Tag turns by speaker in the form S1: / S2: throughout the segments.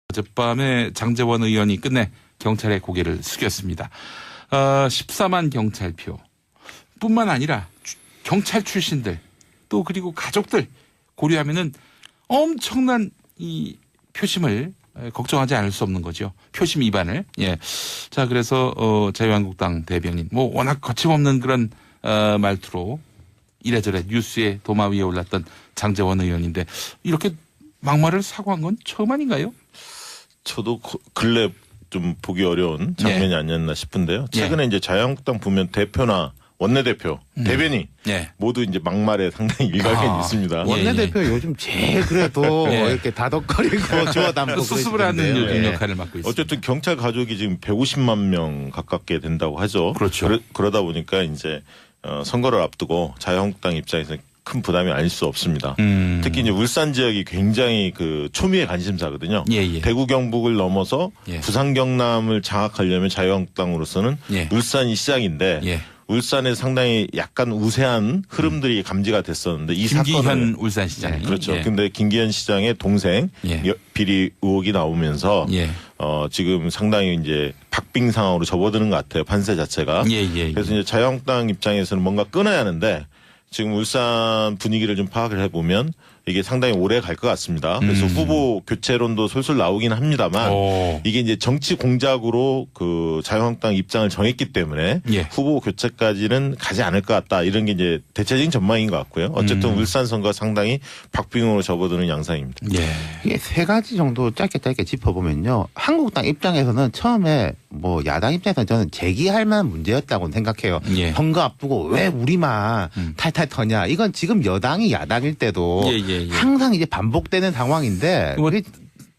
S1: 어젯밤에 장제원 의원이 끝내 경찰의 고개를 숙였습니다. 14만 경찰표 뿐만 아니라 경찰 출신들 또 그리고 가족들 고려하면은 엄청난 이 표심을 걱정하지 않을 수 없는 거죠. 표심 위반을. 예. 자, 그래서 자유한국당 대변인 워낙 거침없는 그런 말투로 이래저래 뉴스에 도마 위에 올랐던 장제원 의원인데 이렇게 막말을 사과한 건 처음 아닌가요?
S2: 저도 근래 좀 보기 어려운 장면이 아니었나 싶은데요. 최근에 이제 자유한국당 보면 대표나 원내대표, 대변인 모두 이제 막말에 상당히 일각이 있습니다.
S3: 원내대표 요즘 제일 그래도 이렇게 다독거리고 주워담고
S1: 수습을 하는 요즘 역할을 맡고 있습니다.
S2: 어쨌든 경찰 가족이 지금 150만 명 가깝게 된다고 하죠.
S1: 그렇죠.
S2: 그러다 보니까 이제 선거를 앞두고 자유한국당 입장에서 큰 부담이 아닐 수 없습니다. 특히 이제 울산 지역이 굉장히 그 초미의 관심사거든요. 대구 경북을 넘어서 부산 경남을 장악하려면 자유한국당으로서는 울산이 시작인데 울산에 상당히 약간 우세한 흐름들이 감지가 됐었는데 이
S1: 김기현
S2: 사건은
S1: 울산시장
S2: 그렇죠. 근데 김기현 시장의 동생 비리 의혹이 나오면서 지금 상당히 이제 박빙 상황으로 접어드는 것 같아요. 판세 자체가. 그래서 이제 자유한국당 입장에서는 뭔가 끊어야 하는데 지금 울산 분위기를 좀 파악을 해보면 이게 상당히 오래 갈 것 같습니다. 그래서 후보 교체론도 솔솔 나오긴 합니다만 이게 이제 정치 공작으로 그 자유한국당 입장을 정했기 때문에 후보 교체까지는 가지 않을 것 같다. 이런 게 이제 대체적인 전망인 것 같고요. 어쨌든 울산 선거가 상당히 박빙으로 접어드는 양상입니다.
S3: 이게 세 가지 정도 짧게 짚어보면요. 한국당 입장에서는 처음에 야당 입장에서는 저는 제기할 만한 문제였다고 생각해요. 선거 앞두고 왜 우리만 탈탈 터냐. 이건 지금 여당이 야당일 때도 항상 이제 반복되는 상황인데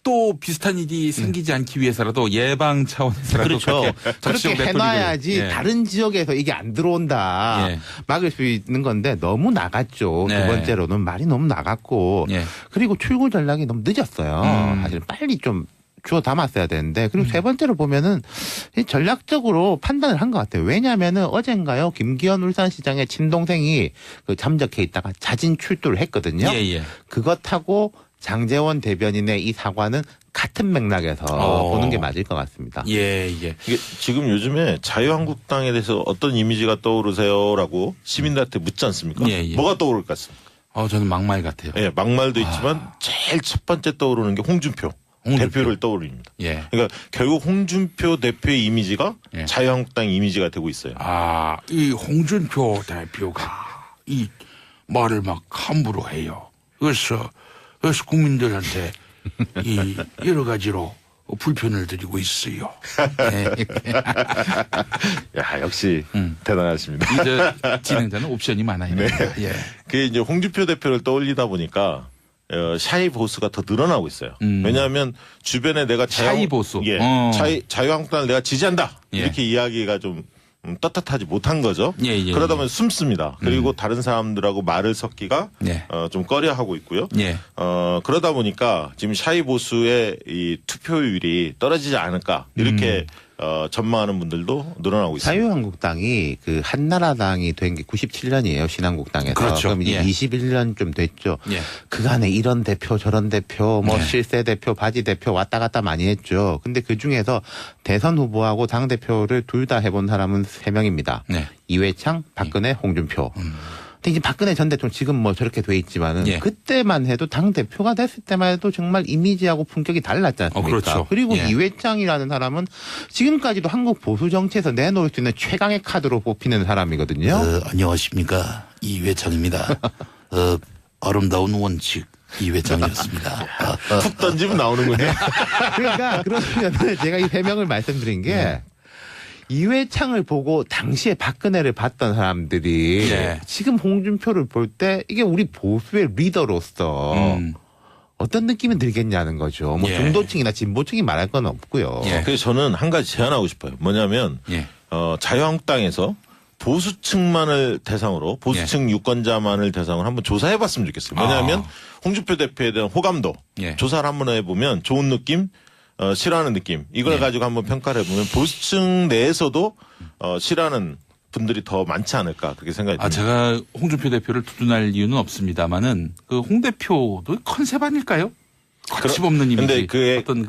S1: 또 비슷한 일이 생기지 않기 위해서라도 예방 차원에서라도
S3: 그렇게 해놔야지 다른 지역에서 이게 안 들어온다 막을 수 있는 건데 너무 나갔죠. 두 번째로는 말이 너무 나갔고 그리고 출구 전략이 너무 늦었어요. 사실 빨리 좀 주워 담았어야 되는데 그리고 세 번째로 보면은 전략적으로 판단을 한 것 같아요. 왜냐하면은 어젠가요 김기현 울산시장의 친동생이 잠적해 있다가 자진 출두를 했거든요. 그것하고 장제원 대변인의 이 사과는 같은 맥락에서 보는 게 맞을 것 같습니다.
S2: 이게 지금 요즘에 자유한국당에 대해서 어떤 이미지가 떠오르세요라고 시민들한테 묻지 않습니까? 뭐가 떠오를 것 같습니까?
S1: 저는 막말 같아요.
S2: 막말도 있지만 제일 첫 번째 떠오르는 게 홍준표. 대표를 떠올립니다. 그러니까 결국 홍준표 대표의 이미지가 자유한국당 이미지가 되고 있어요.
S1: 이 홍준표 대표가 이 말을 막 함부로 해요. 그래서 국민들한테 이 여러 가지로 불편을 드리고 있어요.
S2: 야, 역시 대단하십니다.
S1: 이 진행자는 옵션이 많아요.
S2: 그게 이제 홍준표 대표를 떠올리다 보니까 샤이 보수가 더 늘어나고 있어요. 왜냐하면 주변에 내가
S1: 샤이 보수,
S2: 자유한국당을 내가 지지한다 이렇게 이야기가 좀 떳떳하지 못한 거죠. 그러다 보면 숨습니다. 그리고 다른 사람들하고 말을 섞기가 좀 꺼려하고 있고요. 그러다 보니까 지금 샤이 보수의 이 투표율이 떨어지지 않을까 이렇게 전망하는 분들도 늘어나고 있습니다.
S3: 자유한국당이 그 한나라당이 된 게 97년이에요. 신한국당에서. 그럼 이제 21년 좀 됐죠. 그간에 이런 대표 저런 대표 실세 대표 바지 대표 왔다 갔다 많이 했죠. 근데 그중에서 대선 후보하고 당대표를 둘 다 해본 사람은 3명입니다. 이회창, 박근혜, 홍준표. 근데 이제 박근혜 전 대통령 지금 저렇게 돼 있지만은 그때만 해도 당 대표가 됐을 때만 해도 정말 이미지하고 품격이 달랐지 않습니까? 그리고 이회창이라는 사람은 지금까지도 한국 보수 정치에서 내놓을 수 있는 최강의 카드로 뽑히는 사람이거든요.
S4: 안녕하십니까, 이회창입니다. 아름다운 원칙 이회창이었습니다.
S2: 툭 던지면 나오는군요.
S3: 그러니까 그러면 제가 이 3명을 말씀드린 게 이회창을 보고 당시에 박근혜를 봤던 사람들이 지금 홍준표를 볼 때 이게 우리 보수의 리더로서 어떤 느낌이 들겠냐는 거죠. 중도층이나 진보층이 말할 건 없고요.
S2: 그래서 저는 한 가지 제안하고 싶어요. 뭐냐면 자유한국당에서 보수층만을 대상으로 보수층 유권자만을 대상으로 한번 조사해봤으면 좋겠어요. 왜냐하면 홍준표 대표에 대한 호감도 조사를 한번 해보면 좋은 느낌 싫어하는 느낌 이걸 가지고 한번 평가를 해보면 보수층 내에서도 싫어하는 분들이 더 많지 않을까 그렇게 생각이 듭니다.
S1: 제가 홍준표 대표를 두둔할 이유는 없습니다만은 그 홍 대표도 컨셉 아닐까요? 거침없는 이미지.
S2: 근데 그의
S1: 어떤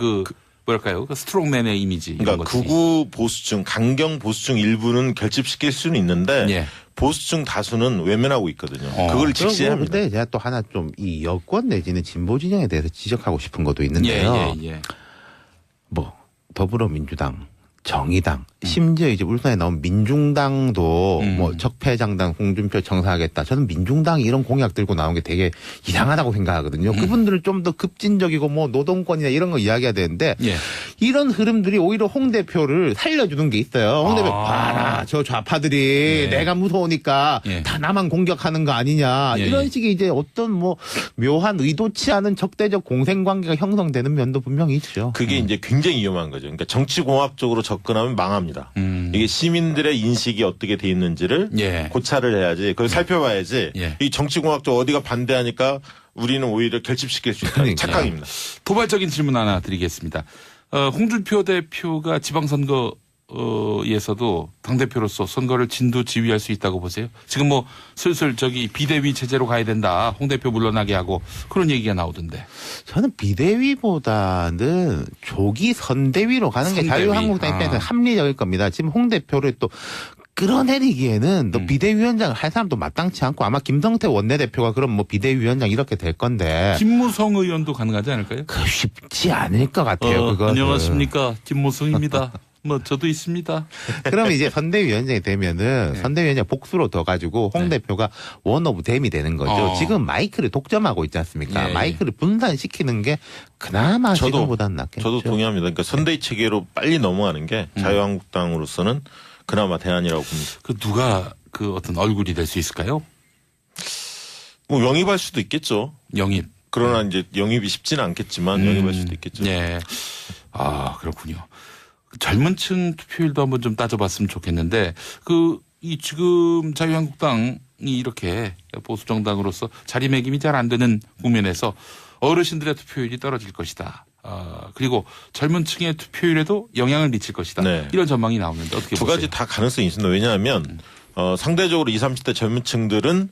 S1: 뭐랄까요? 그 스트롱맨의 이미지.
S2: 그러니까 극우 보수층, 강경 보수층 일부는 결집시킬 수는 있는데
S1: 예.
S2: 보수층 다수는 외면하고 있거든요. 그걸 직시합니다.
S3: 그런데 제가 또 하나 좀 이 여권 내지는 진보 진영에 대해서 지적하고 싶은 것도 있는데요.
S1: 예.
S3: 뭐 더불어민주당, 정의당, 심지어 이제 울산에 나온 민중당도 뭐 적폐장당 홍준표 청사하겠다. 저는 민중당이 이런 공약 들고 나온 게 되게 이상하다고 생각하거든요. 그분들은 좀 더 급진적이고 뭐 노동권이나 이런 거 이야기해야 되는데 이런 흐름들이 오히려 홍 대표를 살려주는 게 있어요. 홍 대표 봐라 저 좌파들이 내가 무서우니까 다 나만 공격하는 거 아니냐. 이런 식의 이제 어떤 뭐 묘한 의도치 않은 적대적 공생관계가 형성되는 면도 분명히 있죠.
S2: 그게 이제 굉장히 위험한 거죠. 그러니까 정치공학적으로 접근하면 망합니다. 이게 시민들의 인식이 어떻게 돼 있는지를 고찰을 해야지, 그걸 살펴봐야지. 이 정치공학적 어디가 반대하니까 우리는 오히려 결집시킬 수 있다는 착각입니다.
S1: 도발적인 질문 하나 드리겠습니다. 홍준표 대표가 지방선거에서도 당대표로서 선거를 진두지휘할 수 있다고 보세요? 지금 뭐 슬슬 비대위 체제로 가야 된다. 홍 대표 물러나게 하고 그런 얘기가 나오던데.
S3: 저는 비대위보다는 조기 선대위로 가는 게 자유한국당 입장에서 합리적일 겁니다. 지금 홍 대표를 또 끌어내리기에는 또 비대위원장을 할 사람도 마땅치 않고 아마 김성태 원내대표가 그럼 뭐 비대위원장 이렇게 될 건데.
S1: 김무성 의원도 가능하지 않을까요?
S3: 쉽지 않을 것 같아요. 그거.
S1: 안녕하십니까. 김무성입니다. 뭐 저도 있습니다.
S3: 그러면 이제 선대위원장이 되면은 선대위원장 복수로 더 가지고 홍 대표가 원 오브 댐이 되는 거죠. 지금 마이크를 독점하고 있지 않습니까? 마이크를 분산시키는 게 그나마 지금보다는 낫겠죠.
S2: 저도 동의합니다. 그러니까 선대위 체계로 빨리 넘어가는 게 자유한국당으로서는 그나마 대안이라고 봅니다.
S1: 누가 어떤 얼굴이 될 수 있을까요?
S2: 뭐 영입할 수도 있겠죠.
S1: 영입.
S2: 그러나 이제 영입이 쉽지는 않겠지만 영입할 수도 있겠죠.
S1: 네. 그렇군요. 젊은 층 투표율도 한번 좀 따져봤으면 좋겠는데, 지금 자유한국당이 이렇게 보수정당으로서 자리매김이 잘 안 되는 국면에서 어르신들의 투표율이 떨어질 것이다. 그리고 젊은 층의 투표율에도 영향을 미칠 것이다. 이런 전망이 나오는데 어떻게 보세요?
S2: 두 가지 다 가능성이 있습니다. 왜냐하면 상대적으로 20, 30대 젊은 층들은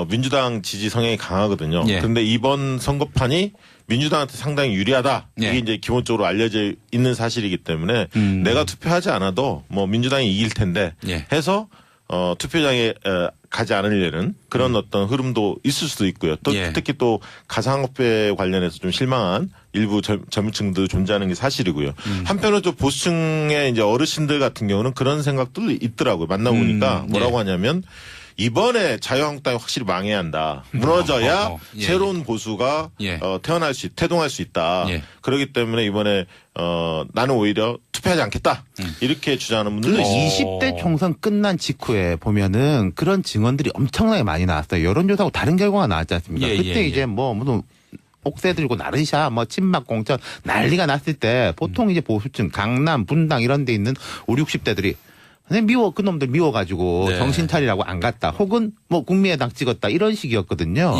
S2: 민주당 지지 성향이 강하거든요. 그런데 이번 선거판이 민주당한테 상당히 유리하다. 이게 이제 기본적으로 알려져 있는 사실이기 때문에 내가 투표하지 않아도 뭐 민주당이 이길 텐데 해서 투표장에 가지 않으려는 그런 어떤 흐름도 있을 수도 있고요. 또 특히 또 가상화폐 관련해서 좀 실망한 일부 젊은 층도 존재하는 게 사실이고요. 한편으로 또 보수층의 이제 어르신들 같은 경우는 그런 생각도 있더라고요. 만나보니까 뭐라고 하냐면 이번에 자유한국당이 확실히 망해야 한다. 무너져야 새로운 보수가 태동할 수 있다. 그렇기 때문에 이번에 나는 오히려 투표하지 않겠다. 이렇게 주장하는 분들도 있어요.
S3: 20대 총선 끝난 직후에 보면은 그런 증언들이 엄청나게 많이 나왔어요. 여론조사하고 다른 결과가 나왔지 않습니까? 그때 이제 무슨 옥새 들고 나르샤 친박 공천 난리가 났을 때 보통 이제 보수층 강남 분당 이런 데 있는 5, 60대들이 그놈들 미워가지고 정신 차리라고 안 갔다. 혹은 뭐 국민의당 찍었다. 이런 식이었거든요.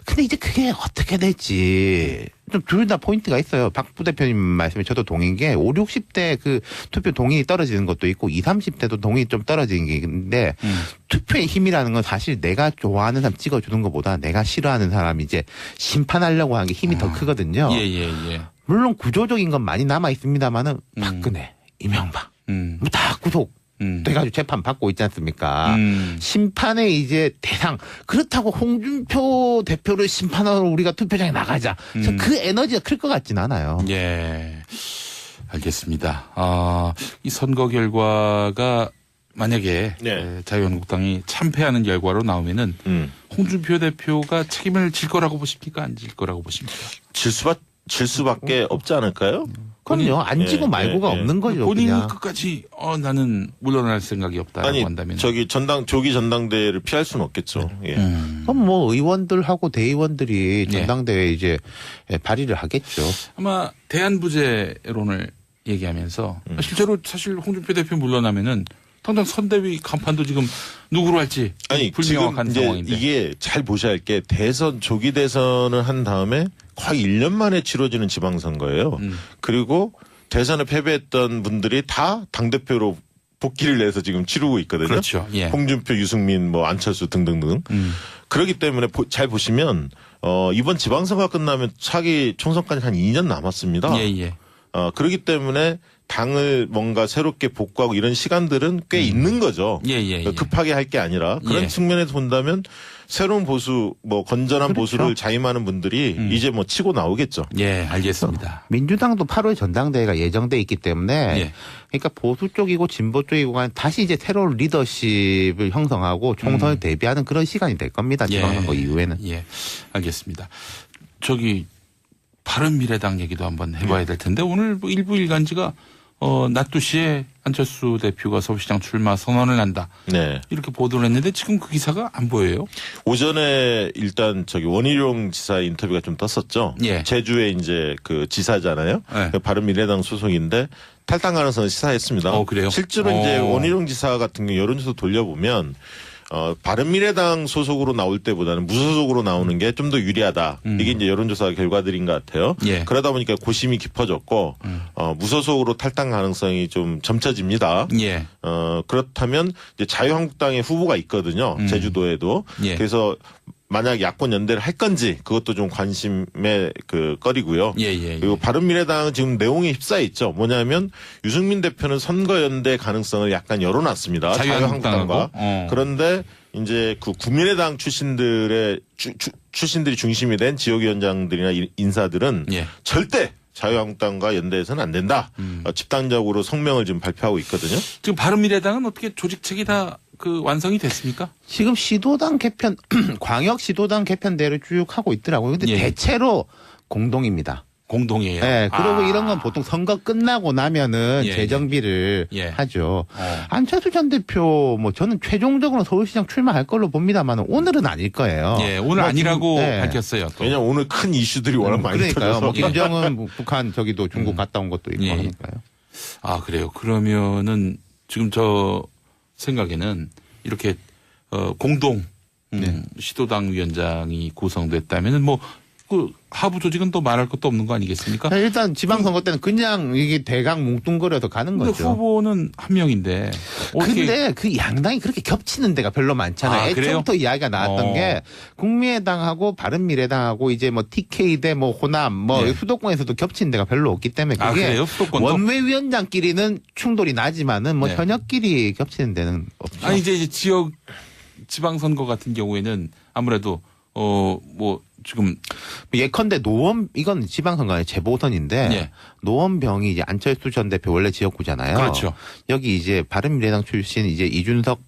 S3: 근데 이제 그게 어떻게 될지 좀 둘 다 포인트가 있어요. 박 부대표님 말씀에 저도 동의인 게 5, 60대 투표 동의이 떨어지는 것도 있고 20, 30대도 동의이 좀 떨어지는 게 있는데 투표의 힘이라는 건 사실 내가 좋아하는 사람 찍어주는 것보다 내가 싫어하는 사람 이제 심판하려고 하는 게 힘이 더 크거든요. 물론 구조적인 건 많이 남아 있습니다만은 박근혜, 이명박 뭐 다 구속. 돼가지고 재판 받고 있지 않습니까? 심판의 이제 대상. 그렇다고 홍준표 대표를 심판하러 우리가 투표장에 나가자. 그 에너지가 클 것 같진 않아요.
S1: 알겠습니다. 이 선거 결과가 만약에 자유한국당이 참패하는 결과로 나오면은 홍준표 대표가 책임을 질 거라고 보십니까? 안 질 거라고 보십니까?
S2: 질 수밖에 없지 않을까요?
S3: 그럼요. 안 지고 말고가 없는 거죠.
S1: 본인이
S3: 그냥.
S1: 끝까지 나는 물러날 생각이 없다라고 한다면.
S2: 조기 전당대회를 피할 수는 없겠죠.
S3: 그럼 뭐 의원들하고 대의원들이 전당대회에 이제 발의를 하겠죠.
S1: 아마 대안부재론을 얘기하면서 실제로 사실 홍준표 대표 물러나면은 당장 선대위 간판도 지금 누구로 할지 불명확한
S2: 지금
S1: 상황인데.
S2: 이게 잘 보셔야 할 게 조기 대선을 한 다음에 거의 1년 만에 치러지는 지방선거예요. 그리고 대선에 패배했던 분들이 다 당대표로 복귀를 내서 지금 치르고 있거든요.
S1: 그렇죠.
S2: 홍준표, 유승민, 안철수 등등등. 그렇기 때문에 잘 보시면 이번 지방선거가 끝나면 차기 총선까지 한 2년 남았습니다.
S1: 예, 예.
S2: 그렇기 때문에 당을 뭔가 새롭게 복구하고 이런 시간들은 꽤 있는 거죠.
S1: 예, 예, 예.
S2: 급하게 할 게 아니라 그런
S1: 예.
S2: 측면에서 본다면 새로운 보수, 뭐 건전한
S3: 그렇죠.
S2: 보수를 자임하는 분들이 이제 뭐 치고 나오겠죠.
S1: 예, 알겠습니다.
S3: 민주당도 8월 전당대회가 예정돼 있기 때문에
S1: 예.
S3: 그러니까 보수 쪽이고 진보 쪽이고 간 다시 이제 새로운 리더십을 형성하고 총선을 대비하는 그런 시간이 될 겁니다. 지방선거 이후에는.
S1: 예, 알겠습니다. 저기 바른미래당 얘기도 한번 해봐야 될 텐데 오늘 뭐 일부 일간지가 낮 2시에 안철수 대표가 서울시장 출마 선언을 한다.
S2: 네.
S1: 이렇게 보도를 했는데 지금 그 기사가 안 보여요.
S2: 오전에 일단 원희룡 지사 인터뷰가 좀 떴었죠.
S1: 예.
S2: 제주에 이제 그 지사잖아요.
S1: 예.
S2: 바른미래당 소속인데 탈당 가능성을 시사했습니다.
S1: 그래요?
S2: 실제로 이제 원희룡 지사 같은 경우 여론조사 돌려보면 바른미래당 소속으로 나올 때보다는 무소속으로 나오는 게 좀 더 유리하다. 이게 이제 여론조사 결과들인 것 같아요.
S1: 예.
S2: 그러다 보니까 고심이 깊어졌고 무소속으로 탈당 가능성이 좀 점쳐집니다.
S1: 예.
S2: 그렇다면 이제 자유한국당의 후보가 있거든요. 제주도에도.
S1: 예.
S2: 그래서 만약 야권 연대를 할 건지 그것도 좀 관심의 그 거리고요.
S1: 예, 예, 예.
S2: 그리고 바른미래당은 지금 내용에 휩싸여 있죠. 뭐냐면 유승민 대표는 선거 연대 가능성을 약간 열어놨습니다. 자유한국당과. 그런데 이제 그 국민의당 출신들의 출신들이 중심이 된 지역위원장들이나 인사들은
S1: 예.
S2: 절대 자유한국당과 연대해서는 안 된다. 집단적으로 성명을 지금 발표하고 있거든요.
S1: 지금 바른미래당은 어떻게 조직책이 다 그 완성이 됐습니까?
S3: 지금 시도당 개편, 광역 시도당 개편대로 쭉 하고 있더라고요. 근데
S1: 예.
S3: 대체로 공동입니다.
S1: 공동이에요.
S3: 네, 그리고 이런 건 보통 선거 끝나고 나면은
S1: 예,
S3: 재정비를
S1: 예.
S3: 하죠. 안철수 전 대표 뭐 저는 최종적으로 서울시장 출마할 걸로 봅니다만 오늘은 아닐 거예요.
S1: 예, 오늘
S3: 뭐
S1: 아니라고
S3: 네.
S1: 밝혔어요. 또.
S2: 왜냐면 오늘 큰 이슈들이 워낙 많이
S3: 그러니까요.
S2: 터져서.
S3: 뭐 김정은 뭐 북한 저기도 중국 갔다 온 것도 있고
S1: 예.
S3: 하니까요.
S1: 아, 그래요. 그러면은 지금 저 생각에는 이렇게 공동 시도당 위원장이 구성됐다면은 뭐 그 하부 조직은 또 말할 것도 없는 거 아니겠습니까?
S3: 일단 지방선거 때는 그냥 이게 대강 뭉뚱그려서 가는
S1: 근데
S3: 거죠.
S1: 후보는 한 명인데 어떻게
S3: 근데 그 양당이 그렇게 겹치는 데가 별로 많잖아요.
S1: 아, 그래요?
S3: 애초부터 이야기가 나왔던 게 국민의당하고 바른미래당하고 이제 뭐 TK 대 뭐 호남 뭐
S1: 네.
S3: 수도권에서도 겹치는 데가 별로 없기 때문에
S1: 아,
S3: 그게
S1: 그래요? 수도권도?
S3: 원외위원장끼리는 충돌이 나지만은 뭐
S1: 네.
S3: 현역끼리 겹치는 데는 없죠.
S1: 아니 이제 지역 지방선거 같은 경우에는 아무래도 뭐 지금
S3: 예컨대 노원 이건 지방선거의 재보선인데
S1: 예.
S3: 노원병이 이제 안철수 전 대표 원래 지역구잖아요.
S1: 그렇죠.
S3: 여기 이제 바른미래당 출신 이제 이준석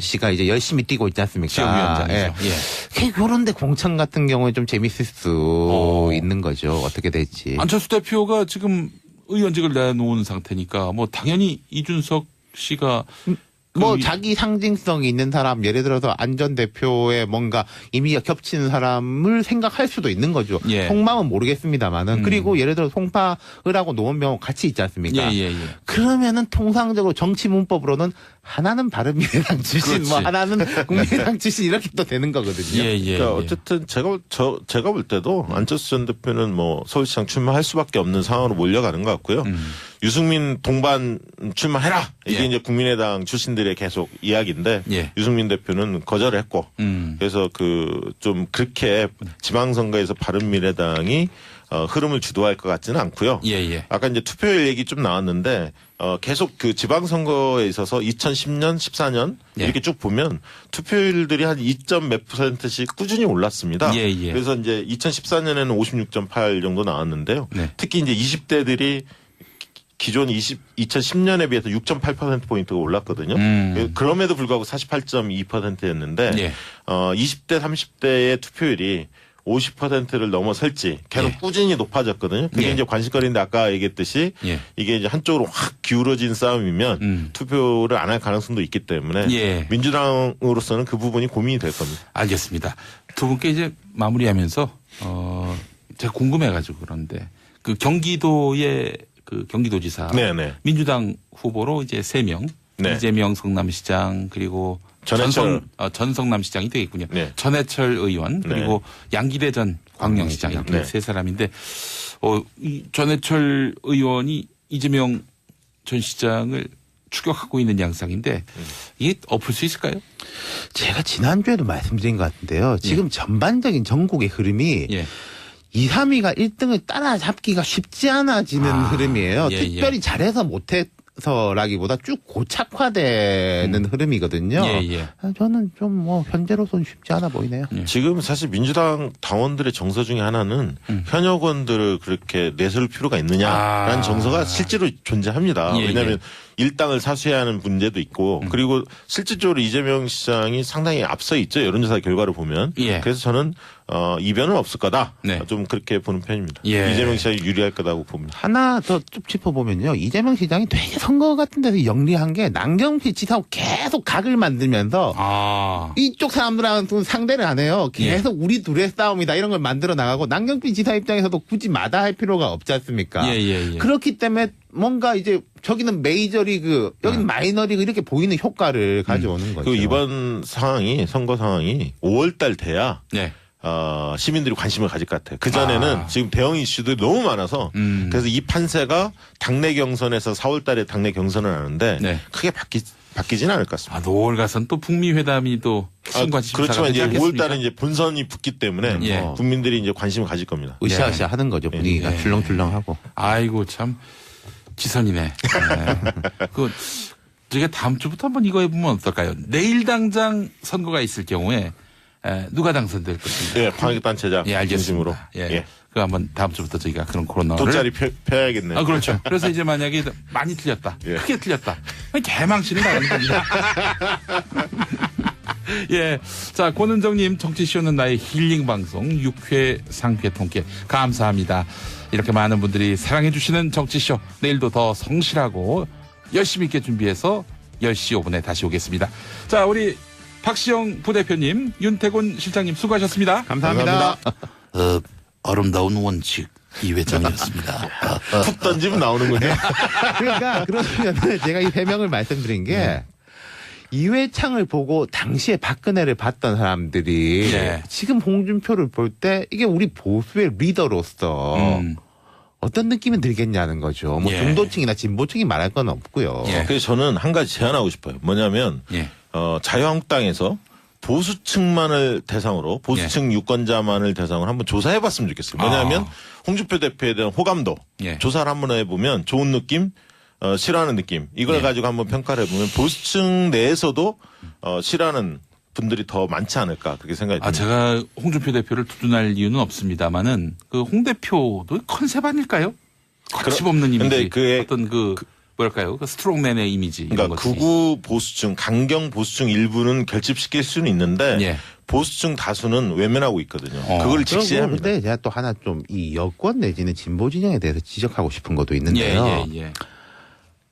S3: 씨가 이제 열심히 뛰고 있지 않습니까?
S1: 지역위원장이죠. 예.
S3: 그런데 공천 같은 경우에 좀 재밌을 수 있는 거죠. 어떻게 될지.
S1: 안철수 대표가 지금 의원직을 내놓은 상태니까 뭐 당연히 이준석 씨가
S3: 뭐 자기 상징성이 있는 사람 예를 들어서 안 전 대표의 뭔가 이미지가 겹치는 사람을 생각할 수도 있는 거죠.
S1: 예.
S3: 속마음은 모르겠습니다만은 그리고 예를 들어 송파을하고 노원병하고 같이 있지 않습니까?
S1: 예.
S3: 그러면은 통상적으로 정치 문법으로는 하나는 바른미래당 출신, 뭐
S1: 그렇지.
S3: 하나는 국민의당 출신 이렇게 또 되는 거거든요.
S2: 그러니까 어쨌든 제가 볼 때도 안철수 전 대표는 뭐 서울시장 출마할 수밖에 없는 상황으로 몰려가는 것 같고요. 유승민 동반 출마해라 이게 이제 국민의당 출신들의 계속 이야기인데 유승민 대표는 거절을 했고 그래서 좀 그렇게 지방선거에서 바른미래당이 흐름을 주도할 것 같지는 않고요. 아까 이제 투표율 얘기 좀 나왔는데 계속 그 지방선거에 있어서 2010년, 14년 이렇게 쭉 보면 투표율들이 한 2점 몇 %씩 꾸준히 올랐습니다. 그래서 이제 2014년에는 56.8 정도 나왔는데요. 특히 이제 20대들이 기존 2010년에 비해서 6.8%포인트가 올랐거든요. 그럼에도 불구하고 48.2%였는데 20대, 30대의 투표율이 50%를 넘어설지 계속 꾸준히 높아졌거든요. 그게 이제 관심거리인데 아까 얘기했듯이 이게 이제 한쪽으로 확 기울어진 싸움이면 투표를 안 할 가능성도 있기 때문에 민주당으로서는 그 부분이 고민이 될 겁니다.
S1: 알겠습니다. 두 분께 이제 마무리하면서 제가 궁금해가지고 그런데 그 경기도의 그 경기도지사 민주당 후보로 이제 3명 이재명 성남시장 그리고 전성남시장이 되겠군요. 전해철 의원 그리고 양기대 전 광명시장 이렇게 세 사람인데 이 전해철 의원이 이재명 전 시장을 추격하고 있는 양상인데 이게 엎을 수 있을까요?
S3: 제가 지난주에도 말씀드린 것 같은데요. 지금 전반적인 전국의 흐름이 2, 3위가 1등을 따라잡기가 쉽지 않아지는 흐름이에요. 특별히 잘해서 못해서라기보다 쭉 고착화되는 흐름이거든요. 저는 좀 뭐 현재로서는 쉽지 않아 보이네요.
S2: 지금 사실 민주당 당원들의 정서 중에 하나는 현역 의원들을 그렇게 내세울 필요가 있느냐라는 정서가 실제로 존재합니다. 왜냐하면 일당을 사수해야 하는 문제도 있고 그리고 실질적으로 이재명 시장이 상당히 앞서 있죠. 여론조사 결과를 보면. 그래서 저는 이변은 없을 거다. 좀 그렇게 보는 편입니다. 이재명 시장이 유리할 거다고 봅니다.
S3: 하나 더 쭉 짚어보면요. 이재명 시장이 되게 선거 같은 데서 영리한 게 남경필 지사하고 계속 각을 만들면서 이쪽 사람들하고는 상대를 안 해요. 계속 우리 둘의 싸움이다 이런 걸 만들어 나가고 남경필 지사 입장에서도 굳이 마다할 필요가 없지 않습니까? 그렇기 때문에 뭔가 이제 저기는 메이저리그 여기는 마이너리그 이렇게 보이는 효과를 가져오는 거죠.
S2: 그 이번 상황이 선거 상황이 5월달 돼야 시민들이 관심을 가질 것 같아요. 그전에는 지금 대형 이슈들이 너무 많아서 그래서 이 판세가 당내 경선에서 4월달에 당내 경선을 하는데 크게 바뀌지는 않을 것 같습니다.
S1: 노월 가선 또 북미 회담이 또
S2: 그렇지만 이제 5월달에 이제 본선이 붙기 때문에 국민들이 이제 관심을 가질 겁니다.
S3: 으쌰으쌰 하는 거죠. 분위기가 출렁출렁하고.
S1: 아이고 참 지선이네. 저희가 다음 주부터 한번 이거 해보면 어떨까요? 내일 당장 선거가 있을 경우에 누가 당선될 것인가?
S2: 광역단체장
S1: 중심으로. 그 한번 다음 주부터 저희가 그런 코너를
S2: 돗자리 펴야겠네요.
S1: 그렇죠. 그래서 이제 만약에 많이 틀렸다, 크게 틀렸다, 개망신을 당하는 겁니다. 자, 권은정님 정치쇼는 나의 힐링 방송 6회 상회 통계 감사합니다. 이렇게 많은 분들이 사랑해 주시는 정치쇼 내일도 더 성실하고 열심히 있게 준비해서 10시 5분에 다시 오겠습니다. 자, 우리 박시영 부대표님, 윤태곤 실장님 수고하셨습니다.
S3: 감사합니다.
S4: 아름다운 원칙 이 회장이었습니다.
S2: 툭 던지면 나오는군요.
S3: 그러니까 그러면 제가 이 해명을 말씀드린 게 이회창을 보고 당시에 박근혜를 봤던 사람들이 지금 홍준표를 볼 때 이게 우리 보수의 리더로서 어떤 느낌이 들겠냐는 거죠. 뭐 중도층이나 진보층이 말할 건 없고요.
S2: 그래서 저는 한 가지 제안하고 싶어요. 뭐냐면 자유한국당에서 보수층만을 대상으로 보수층 유권자만을 대상으로 한번 조사해봤으면 좋겠어요. 뭐냐면 홍준표 대표에 대한 호감도 조사를 한번 해보면 좋은 느낌, 싫어하는 느낌 이걸 가지고 한번 평가를 해보면 보수층 내에서도 싫어하는 분들이 더 많지 않을까 그렇게 생각이 듭니다.
S1: 제가 홍준표 대표를 두둔할 이유는 없습니다만은 그 홍 대표도 컨셉 아닐까요? 거침없는 이미지. 근데 어떤 뭐랄까요? 그 스트롱맨의 이미지.
S2: 그러니까 극우 보수층, 강경 보수층 일부는 결집시킬 수는 있는데 보수층 다수는 외면하고 있거든요. 그걸 직시해야 합니다.
S3: 그런데 제가 또 하나 좀 이 여권 내지는 진보 진영에 대해서 지적하고 싶은 것도 있는데요.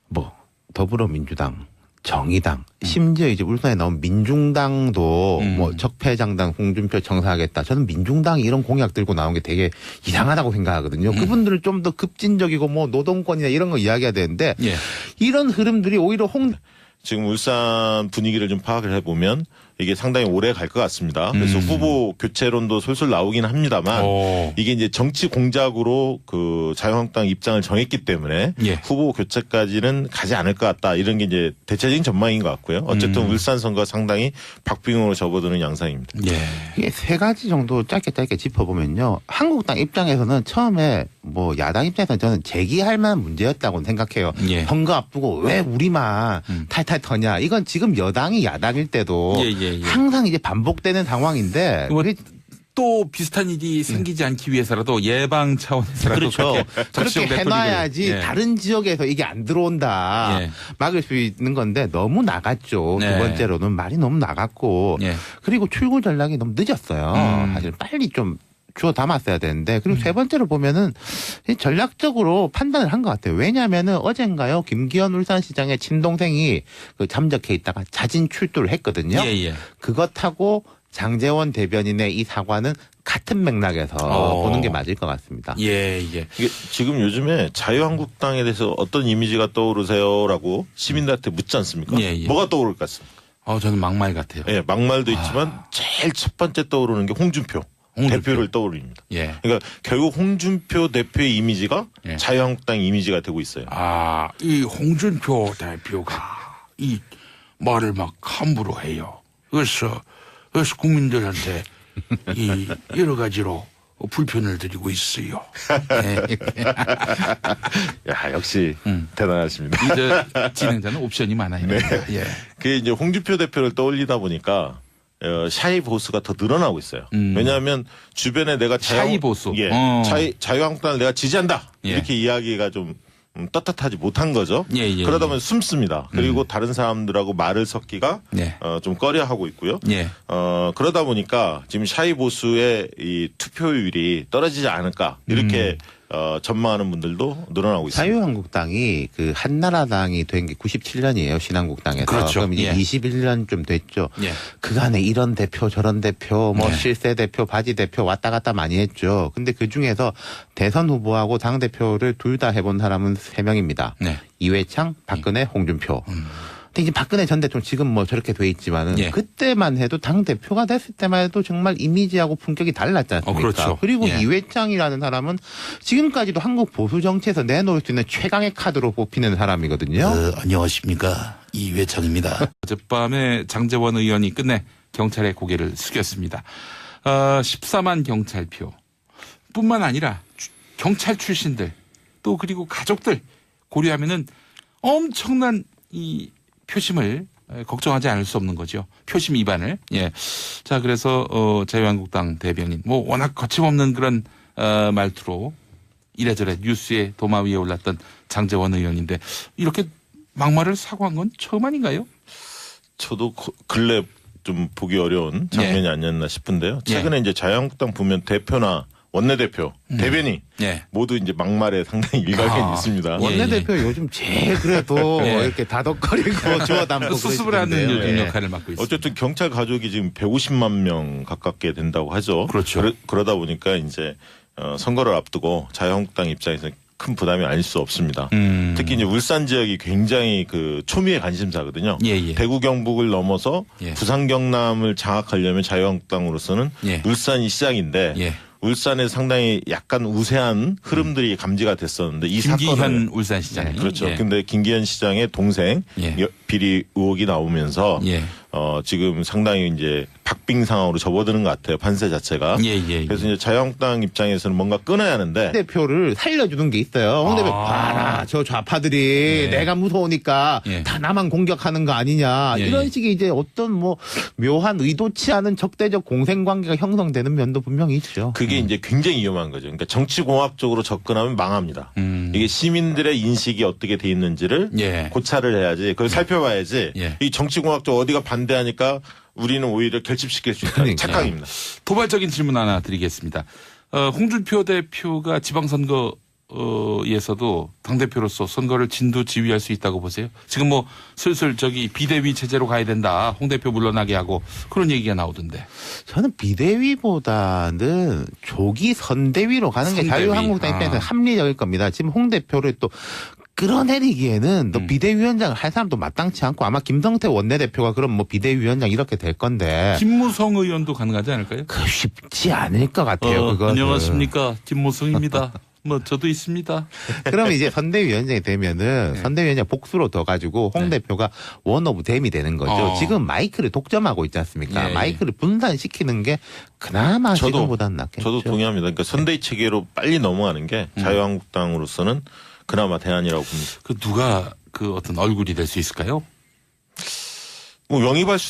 S3: 뭐 더불어민주당, 정의당, 심지어 이제 울산에 나온 민중당도 뭐 적폐장당 홍준표 청사하겠다. 저는 민중당이 이런 공약 들고 나온 게 되게 이상하다고 생각하거든요. 그분들을 좀 더 급진적이고 뭐 노동권이나 이런 거 이야기해야 되는데 이런 흐름들이 오히려
S2: 지금 울산 분위기를 좀 파악을 해보면 이게 상당히 오래 갈 것 같습니다. 그래서 후보 교체론도 솔솔 나오긴 합니다만 이게 이제 정치 공작으로 그 자유한국당 입장을 정했기 때문에 후보 교체까지는 가지 않을 것 같다. 이런 게 이제 대체적인 전망인 것 같고요. 어쨌든 울산 선거 상당히 박빙으로 접어드는 양상입니다.
S3: 이게 세 가지 정도 짧게 짚어보면요. 한국당 입장에서는 처음에 뭐 야당 입장에서는 저는 제기할 만한 문제였다고 생각해요. 선거 앞두고 왜 우리만 탈탈 터냐. 이건 지금 여당이 야당일 때도 항상 이제 반복되는 상황인데
S1: 또 비슷한 일이 생기지 않기 위해서라도 예방 차원에서라도
S3: 그렇게 해놔야지 다른 지역에서 이게 안 들어온다 막을 수 있는 건데 너무 나갔죠. 두 번째로는 말이 너무 나갔고 그리고 출구 전략이 너무 늦었어요. 사실 빨리 좀 주워 담았어야 되는데 그리고 세 번째로 보면은 전략적으로 판단을 한 것 같아요. 왜냐하면은 어젠가요 김기현 울산시장의 친동생이 그 잠적해 있다가 자진 출두를 했거든요. 그것하고 장제원 대변인의 이 사과는 같은 맥락에서 보는 게 맞을 것 같습니다.
S2: 이게 지금 요즘에 자유한국당에 대해서 어떤 이미지가 떠오르세요라고 시민들한테 묻지 않습니까? 뭐가 떠오를 것 같습니까?
S1: 저는 막말 같아요.
S2: 막말도 있지만 제일 첫 번째 떠오르는 게 홍준표. 대표를 떠올립니다.
S1: 예.
S2: 그러니까 결국 홍준표 대표의 이미지가
S1: 예.
S2: 자유한국당 이미지가 되고 있어요.
S1: 아, 이 홍준표 대표가 이 말을 막 함부로 해요. 그래서 국민들한테 이 여러 가지로 불편을 드리고 있어요. 네.
S2: 야, 역시 대단하십니다.
S1: 이제 진행자는 옵션이 많아요.
S2: 네.
S1: 예.
S2: 그게 이제 홍준표 대표를 떠올리다 보니까 샤이 보수가 더 늘어나고 있어요. 왜냐하면 주변에 내가
S1: 샤이 보수.
S2: 예, 자유한국당을 내가 지지한다.
S1: 예.
S2: 이렇게 이야기가 좀 떳떳하지 못한 거죠.
S1: 예, 예,
S2: 그러다 보면 숨습니다. 그리고 다른 사람들하고 말을 섞기가
S1: 예.
S2: 좀 꺼려하고 있고요.
S1: 예.
S2: 그러다 보니까 지금 샤이 보수의 이 투표율이 떨어지지 않을까 이렇게 전망하는 분들도 늘어나고 있습니다.
S3: 자유한국당이 그 한나라당이 된 게 97년이에요. 신한국당에서.
S1: 그렇죠.
S3: 그럼 이제
S1: 예.
S3: 21년 좀 됐죠.
S1: 예.
S3: 그간에 이런 대표 저런 대표 뭐
S1: 네.
S3: 실세 대표 바지 대표 왔다 갔다 많이 했죠. 근데 그중에서 대선 후보하고 당 대표를 둘 다 해본 사람은 3명입니다.
S1: 네.
S3: 이회창, 박근혜, 홍준표. 근데 이제 박근혜 전 대통령 지금 뭐 저렇게 돼 있지만은
S1: 예.
S3: 그때만 해도 당 대표가 됐을 때만 해도 정말 이미지하고 품격이 달랐지 않습니까?
S1: 그렇죠.
S3: 그리고
S1: 예.
S3: 이회창이라는 사람은 지금까지도 한국 보수 정치에서 내놓을 수 있는 최강의 카드로 뽑히는 사람이거든요.
S4: 안녕하십니까. 이회창입니다.
S1: 어젯밤에 장제원 의원이 끝내 경찰의 고개를 숙였습니다. 14만 경찰표 뿐만 아니라 경찰 출신들 또 그리고 가족들 고려하면은 엄청난 이 표심을 걱정하지 않을 수 없는 거죠. 표심 위반을. 예. 자, 그래서 자유한국당 대변인 뭐 워낙 거침없는 그런 말투로 이래저래 뉴스에 도마 위에 올랐던 장제원 의원인데 이렇게 막말을 사과한 건 처음 아닌가요?
S2: 저도 근래 좀 보기 어려운 장면이
S1: 예.
S2: 아니었나 싶은데요. 최근에 이제 자유한국당 보면 대표나 원내대표, 대변인
S1: 예.
S2: 모두 이제 막말에 상당히 일각이 있습니다.
S1: 예.
S3: 원내대표 요즘 제일 그래도
S1: 예.
S3: 이렇게 다독거리고 주워 담고
S1: 수습을 하는
S3: 그러시던데요.
S1: 요즘
S3: 예.
S1: 역할을 맡고 있습니다.
S2: 어쨌든 경찰 가족이 지금 150만 명 가깝게 된다고 하죠.
S1: 그렇죠.
S2: 그러다 보니까 이제 선거를 앞두고 자유한국당 입장에서 큰 부담이 아닐 수 없습니다. 특히 이제 울산 지역이 굉장히 그 초미의 관심사거든요.
S1: 예, 예.
S2: 대구 경북을 넘어서
S1: 예.
S2: 부산 경남을 장악하려면 자유한국당으로서는
S1: 예.
S2: 울산이 시작인데
S1: 예.
S2: 울산에 상당히 약간 우세한 흐름들이 감지가 됐었는데 이
S1: 김기현
S2: 사건을
S1: 울산시장이.
S2: 그렇죠.
S1: 예.
S2: 근데 김기현 시장의 동생
S1: 예.
S2: 비리 의혹이 나오면서
S1: 예.
S2: 지금 상당히 이제 박빙 상황으로 접어드는 것 같아요. 판세 자체가.
S1: 예.
S2: 그래서 이제 자유한국당 입장에서는 뭔가 끊어야 하는데
S3: 대표를 살려주는 게 있어요. 홍 대표 봐라 저 좌파들이
S1: 예.
S3: 내가 무서우니까
S1: 예.
S3: 다 나만 공격하는 거 아니냐
S1: 예,
S3: 이런
S1: 예.
S3: 식의 이제 어떤 뭐 묘한 의도치 않은 적대적 공생관계가 형성되는 면도 분명히 있죠.
S2: 그게 이제 굉장히 위험한 거죠. 그러니까 정치공학적으로 접근하면 망합니다. 이게 시민들의 인식이 어떻게 돼 있는지를
S1: 예.
S2: 고찰을 해야지. 그걸 살펴봐야지.
S1: 예.
S2: 이 정치공학적 어디가 반대하니까 우리는 오히려 결집시킬 수 있다.
S3: 그러니까.
S2: 착각입니다.
S1: 도발적인 질문 하나 드리겠습니다. 홍준표 대표가 지방선거에서도 당대표로서 선거를 진두지휘할 수 있다고 보세요? 지금 뭐 슬슬 저기 비대위 체제로 가야 된다. 홍 대표 물러나게 하고 그런 얘기가 나오던데.
S3: 저는 비대위보다는 조기 선대위로 가는 게
S1: 선대위.
S3: 자유한국당 입장에서 합리적일 겁니다. 지금 홍 대표를 또 끌어내리기에는 또 비대위원장을 할 사람도 마땅치 않고 아마 김성태 원내대표가 그럼 뭐 비대위원장 이렇게 될 건데
S1: 김무성 의원도 가능하지 않을까요?
S3: 그 쉽지 않을 것 같아요. 그거
S1: 안녕하십니까. 김무성입니다. 뭐 저도 있습니다.
S3: 그러면 이제 선대위원장이 되면은 선대위원장 복수로 더 가지고 홍
S1: 네.
S3: 대표가 원 오브 댐이 되는 거죠. 지금 마이크를 독점하고 있지 않습니까?
S1: 예.
S3: 마이크를 분산시키는 게 그나마 지금보다는 낫겠죠.
S2: 저도 동의합니다. 그러니까 선대위 체계로 빨리 넘어가는 게 자유한국당으로서는 그나마 대안이라고 봅니다.
S1: 그 누가 그 어떤 얼굴이 될 수 있을까요?
S2: 뭐 영입할 수